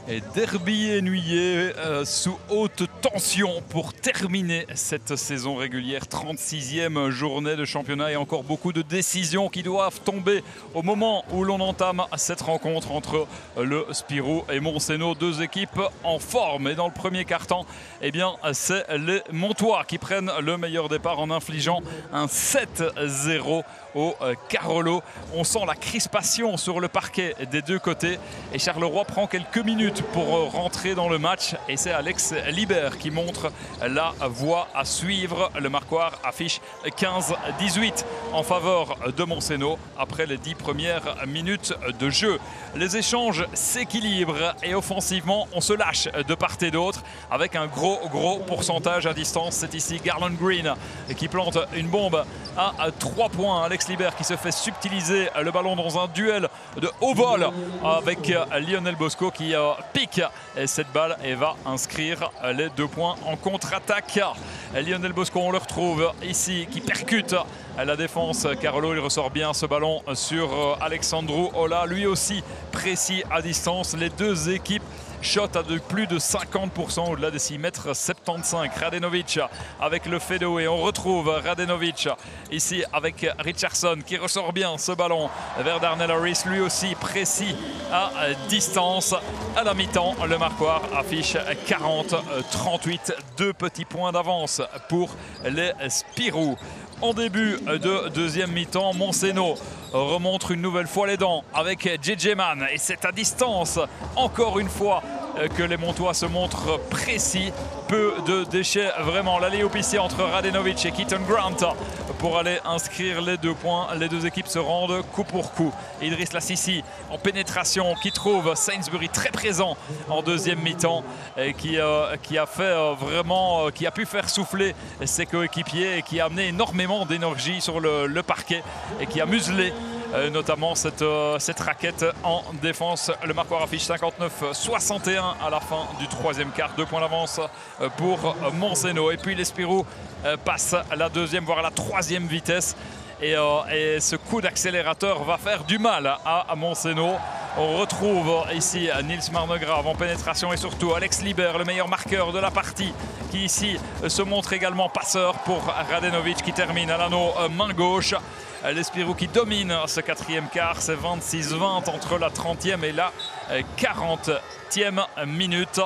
Et derby ennuyé sous haute tension pour terminer cette saison régulière. 36e journée de championnat et encore beaucoup de décisions qui doivent tomber au moment où l'on entame cette rencontre entre le Spirou et Monceno. Deux équipes en forme. Et dans le premier quart-temps, eh bien, c'est les Montois qui prennent le meilleur départ en infligeant un 7-0 au Carolo. On sent la crispation sur le parquet des deux côtés et Charleroi prend quelques minutes pour rentrer dans le match et c'est Alex Libert qui montre la voie à suivre. Le marquoir affiche 15-18 en faveur de Monceno après les 10 premières minutes de jeu. Les échanges s'équilibrent et offensivement on se lâche de part et d'autre avec un gros pourcentage à distance. C'est ici Garland Green qui plante une bombe à 3 points. Alex Libert qui se fait subtiliser le ballon dans un duel de haut vol avec Lionel Bosco qui pique cette balle et va inscrire les 2 points en contre-attaque. Lionel Bosco, on le retrouve ici, qui percute la défense. Carolo, il ressort bien ce ballon sur Alexandru Ola, lui aussi précis à distance. Les deux équipes shot à de plus de 50% au-delà des 6,75 m. Radenovic avec le Fedo et on retrouve Radenovic ici avec Richardson qui ressort bien ce ballon vers Darnell Harris, lui aussi précis à distance. À la mi-temps, le marquoir affiche 40-38, 2 petits points d'avance pour les Spirou. En début de deuxième mi-temps, Monceno remonte une nouvelle fois les dents avec JJ Mann et c'est à distance encore une fois que les Montois se montrent précis. Peu de déchets vraiment. L'alley-oop ici entre Radenovic et Keaton Grant pour aller inscrire les 2 points. Les deux équipes se rendent coup pour coup. Idriss Lassisi en pénétration qui trouve Sainsbury très présent en deuxième mi-temps et qui a pu faire souffler ses coéquipiers et qui a amené énormément d'énergie sur le parquet et qui a muselé notamment cette raquette en défense. Le marqueur affiche 59-61 à la fin du troisième quart. 2 points d'avance pour Monceno. Et puis les Spirou passent à la deuxième voire à la troisième vitesse. Et ce coup d'accélérateur va faire du mal à Monceno. On retrouve ici Nils Marnegrave en pénétration et surtout Alex Libert, le meilleur marqueur de la partie, qui ici se montre également passeur pour Radenovic qui termine à l'anneau main gauche. Les Spirou qui dominent ce quatrième quart, c'est 26-20 entre la 30e et la 40e minute.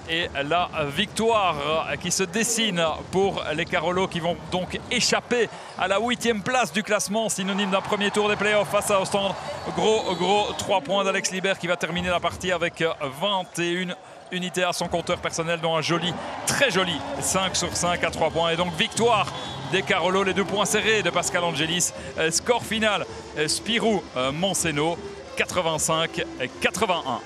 Et la victoire qui se dessine pour les Carolo qui vont donc échapper à la 8e place du classement, synonyme d'un premier tour des playoffs face à Ostende. Gros 3 points d'Alex Libert qui va terminer la partie avec 21 unités à son compteur personnel, dont un joli, très joli 5 sur 5 à 3 points. Et donc victoire des Carolo, les 2 points serrés de Pascal Angelis. Score final Spirou Monceno 85-81.